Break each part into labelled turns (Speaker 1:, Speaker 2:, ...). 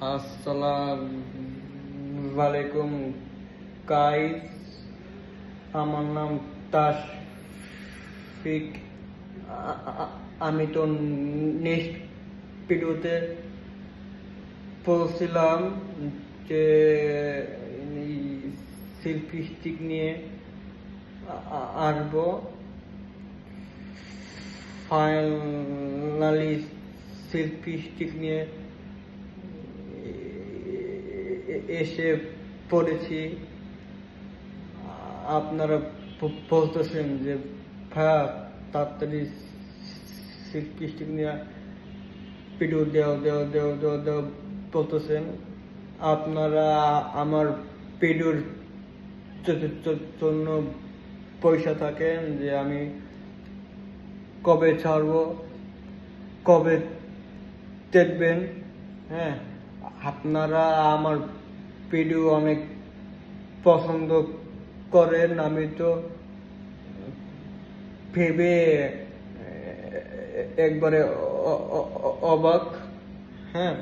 Speaker 1: আসসালামু আলাইকুম গাইস, আমার নাম তাশফিক। আমি তো নেক্সট ভিডিওতে বলছিলাম যে সেলফি স্টিক নিয়ে আসবো। ফাইনালি সেলফি স্টিক নিয়ে এসে পড়েছি। আপনারা বলতেছেন যে ভাইয়া তাড়াতাড়ি সেলফি স্টিক নিয়ে ভিডিও দেও বলতেছেন। আপনারা আমার ভিডিওর জন্য পয়সা থাকেন যে আমি কবে ছাড়বো, কবে দেখবেন। হ্যাঁ, আপনারা আমার ভিডিও অনেক পছন্দ করেন, আমি তো ভেবে একবারে অবাক। হ্যাঁ,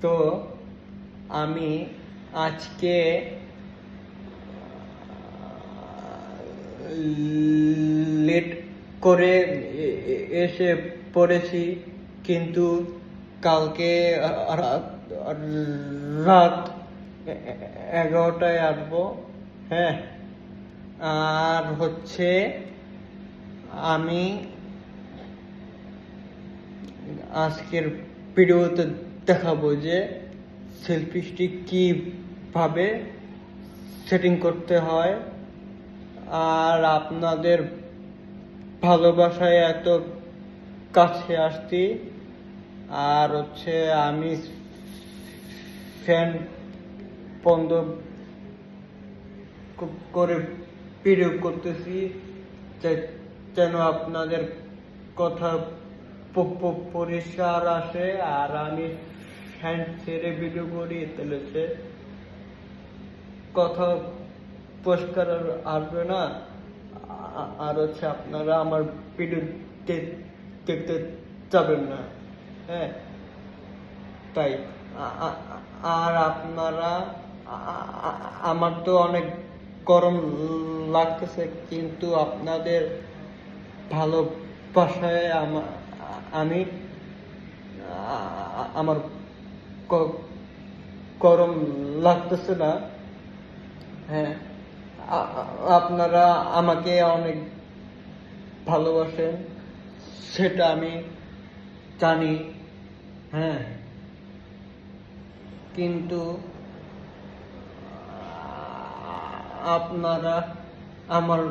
Speaker 1: তো আমি আজকে লেট করে এসে পড়েছি, কিন্তু কালকে রাত 11টায় আসবো। হ্যাঁ, আর হচ্ছে আমি আজকের ভিডিওতে দেখাবো যে সেলফি স্টিক কিভাবে সেটিং করতে হয়। আর আপনাদের ভালোবাসায় এত কাছে আসছি। আর হচ্ছে আমি ফ্যান বন্ধ করে ভিডিও করতেছি যেন আপনাদের কথা পরিষ্কার আসে। আর আমি ফ্যান ছেড়ে ভিডিও করি, তাহলে সে কথা পরিষ্কার আসবে না। আর হচ্ছে আপনারা আমার ভিডিও দেখতে যাবেন না। হ্যাঁ, তাই আর আপনারা আমার তো অনেক গরম লাগতেছে, কিন্তু আপনাদের ভালোবাসায় আমি আমার গরম লাগতেছে না। হ্যাঁ, আপনারা আমাকে অনেক ভালোবাসেন, সেটা আমি জানি। হ্যাঁ, কিন্তু আপনারা আমার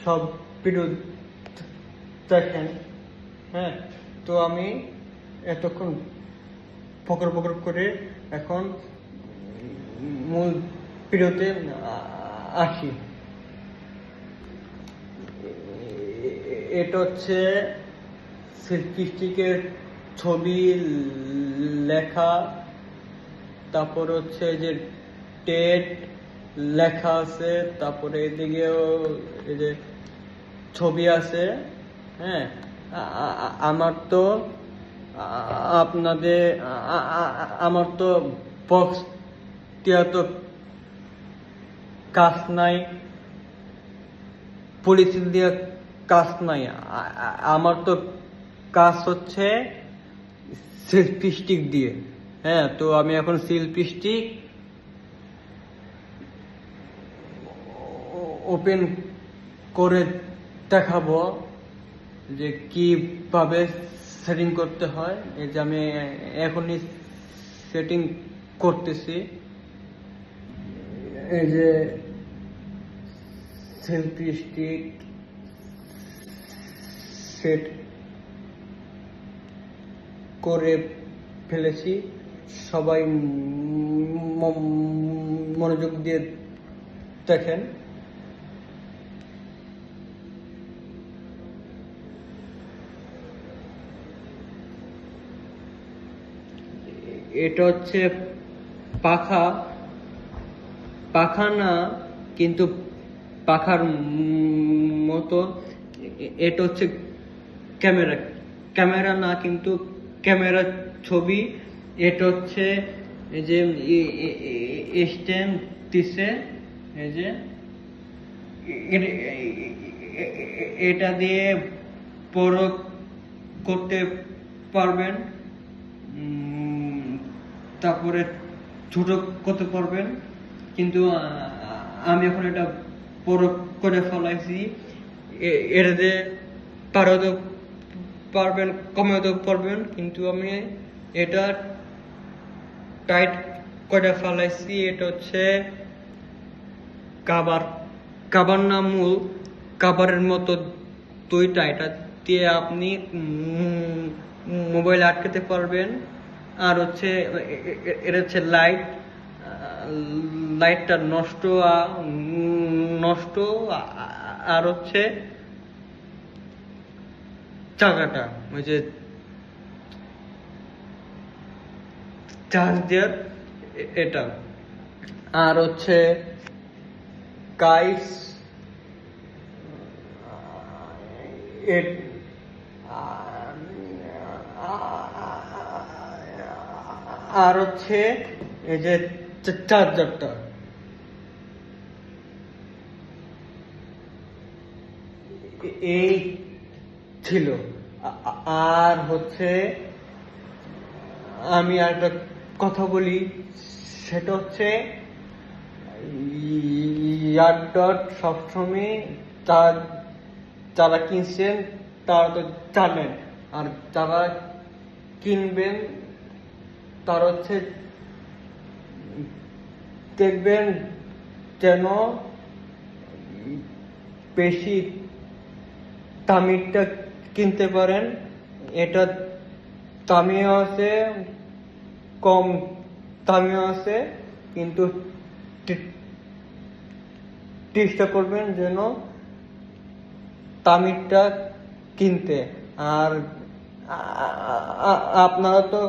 Speaker 1: সব ভিডিও দেখেন। হ্যাঁ, তো আমি এতক্ষণ পকর করে এখন মূল ভিডিওতে আসি। এটা হচ্ছে সেলফি স্টিকের ছবি, লেখা, তারপর হচ্ছে যে ডেট লেখা আছে, তারপরে এদিকেও এই যে ছবি আছে। হ্যাঁ, আমার তো আপনাদের আমার তো বক্স দেওয়া তো কাজ নাই, পলিথিন দিয়ে কাজ নাই। আমার তো কাজ হচ্ছে সেলফি স্টিক দিয়ে। হ্যাঁ, তো আমি এখন সেলফি স্টিক ওপেন করে দেখাবো যে কিভাবে সেটিং করতে হয়। এই যে আমি এখনই সেটিং করতেছি। এই যে সেলফি স্টিক সেট করে ফেলেছি। সবাই মনোযোগ দিয়ে দেখেন। এটা হচ্ছে পাখা, পাখা না, কিন্তু পাখার মতো। এটা হচ্ছে ক্যামেরা, ক্যামেরা না কিন্তু ক্যামেরা ছবি। এটা হচ্ছে এই যে স্ট্যান্ড দিছে, এই যে এটা দিয়ে বড় করতে পারবেন, তারপরে ছোট করতে পারবেন, কিন্তু আমি এখন এটা বড় করে ফেলাইছি। এটা দিয়ে বাড়াতে পারবেন, কমাতে পারবেন, কিন্তু আমি এটা টাইট করে ফেলাইছি। এটা হচ্ছে কাবার, কাবার না মূল, কাবারের মতো দুইটা। এটা দিয়ে আপনি মোবাইল আটকাতে পারবেন। আর হচ্ছে এটা হচ্ছে লাইট, লাইটটা নষ্ট নষ্ট। আর হচ্ছে চাকাটা, ওই যে চার্জ দেওয়ার এটা। আর হচ্ছে গাইস আর হচ্ছে এই যে চার্জারটা, এই ছিল। আর হচ্ছে আমি একটা কথা বলি, সেটা হচ্ছে ইয়ারডট সবসময় তার যারা কিনছেন তারা তো জানেন, আর যারা কিনবেন তার হচ্ছে দেখবেন যেন বেশি দামিটা কিনতে পারেন। এটা দামিও আছে, কম দামিও আছে, কিন্তু চেষ্টা করবেন যেন দামিটা কিনতে। আর আপনারা তো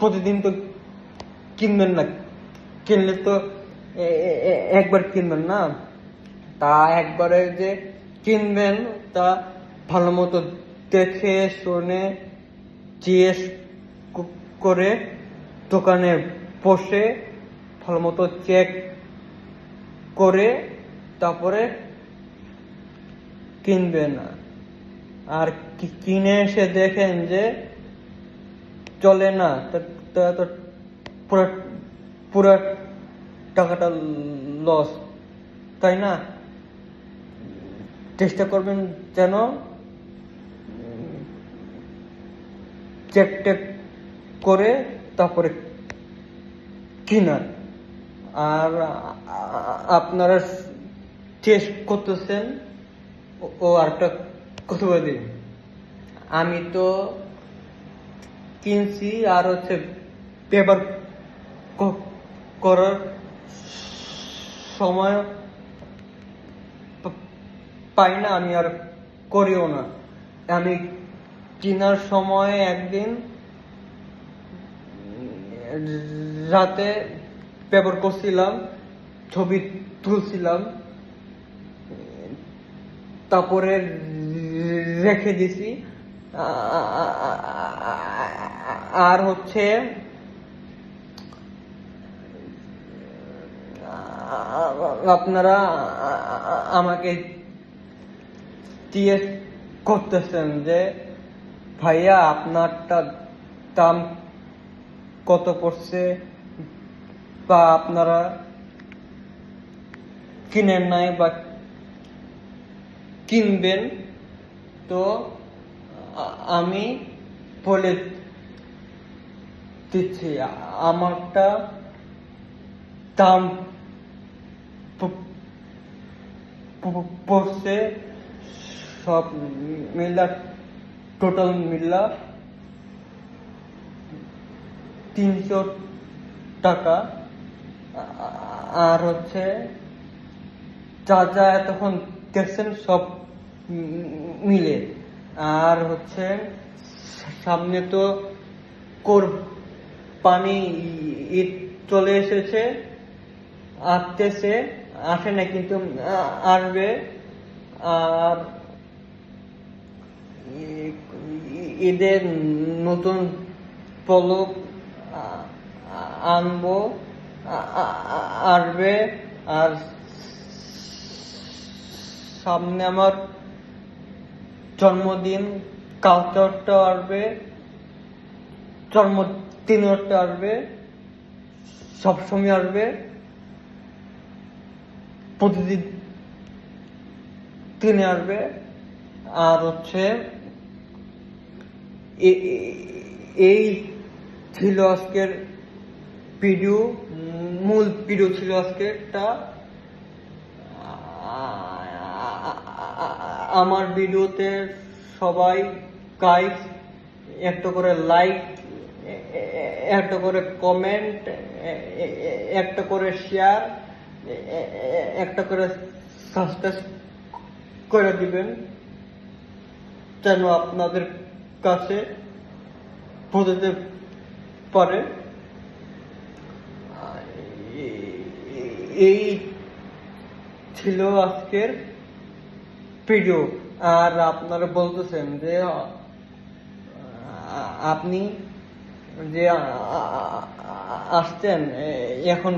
Speaker 1: প্রতিদিন তো কিনবেন না, কিনলে তো একবার কিনবেন না, তা একবারে যে কিনবেন তা ভালো মতো দেখে শুনে জিজ্ঞেস করে দোকানে বসে ভালো মতো চেক করে তারপরে কিনবেন। আর কিনে এসে দেখেন যে চলে না, তো পুরো পুরো টাকাটা লস, তাই না? চেষ্টা করবেন যেন চেক টেক করে তারপরে কিনার। আর আপনারা চেষ্টা করতেছেন, ও আরেকটা কথা বলি, আমি তো কিনছি আর হচ্ছে পেপার করার সময় পাই না, আমি আর করিও না। আমি কেনার সময় একদিন রাতে পেপার করছিলাম, ছবি তুলছিলাম, তারপরে রেখে দিছি। আর হচ্ছে আপনারা আমাকে জিজ্ঞেস করতেছেন যে ভাইয়া আপনারটা দাম কত পড়ছে, বা আপনারা কিনেন নাই বা কিনবেন। তো আমি বলে দিচ্ছি, আমারটা দাম পড়ছে সব মিলা, টোটাল মিলা 300 টাকা। আর হচ্ছে যা যা এতক্ষণ দেখছেন সব মিলে। আর হচ্ছে সামনে তো কোরবানি ঈদ চলে এসেছে, আসতেছে, আসে না কিন্তু আসবে। আর ঈদের নতুন পলক আনবো, আসবে। আর সামনে আমার জন্মদিন, কালচারটা আসবে, জন্মদিনটা আসবে, সবসময় আসবে, প্রতিদিন দিনে আসবে। আর হচ্ছে এই ছিল আজকের ভিডিও, মূল ভিডিও ছিল আজকেরটা। আমার ভিডিওতে সবাই গাইস একটা করে লাইক, একটা করে কমেন্ট, একটা করে শেয়ার, একটা করে সাবস্ক্রাইব করে দিবেন, যেন আপনাদের কাছে পৌঁছতে পারে। এই ছিল আজকের ভিডিও। আর আপনারা বলতেছেন যে আপনি যে আসছেন এখন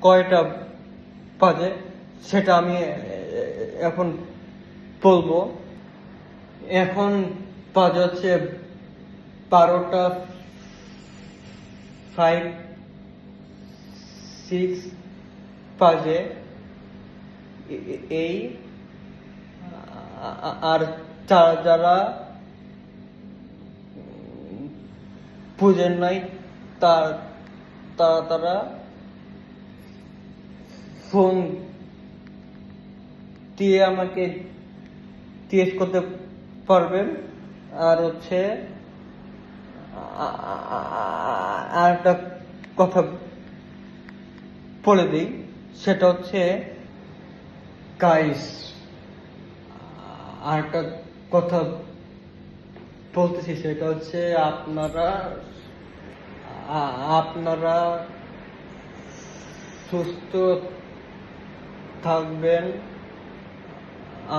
Speaker 1: কয়টা বাজে, সেটা আমি এখন বলবো। এখন বাজে হচ্ছে 12:06 বাজে। এই আর যারা বুঝেন নাই তারা ফোন দিয়ে আমাকে জিজ্ঞেস করতে পারবেন। আর হচ্ছে আর একটা কথা বলে দিই, সেটা হচ্ছে গাইস, আর একটা কথা বলতেছি, সেটা হচ্ছে আপনারা সুস্থ থাকবেন,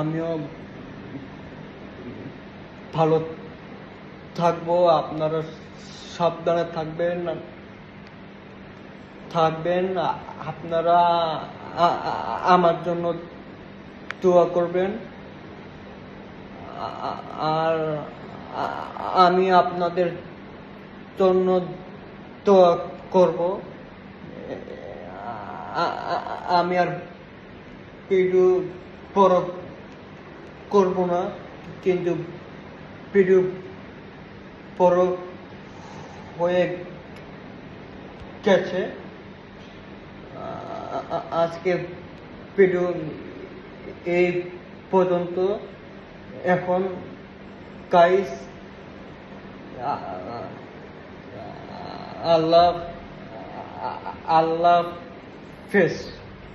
Speaker 1: আমিও ভালো থাকবো। আপনারা সাবধানে থাকবেন। আপনারা আমার জন্য দোয়া করবেন। আর আমি আপনাদের জন্য দোয়া করব। আমি আর ভিডিও বড় করব না, কিন্তু ভিডিও বড় হয়ে গেছে। আজকে ভিডিও এই পর্যন্ত। এখন গাইস, আল্লাহ হাফেজ।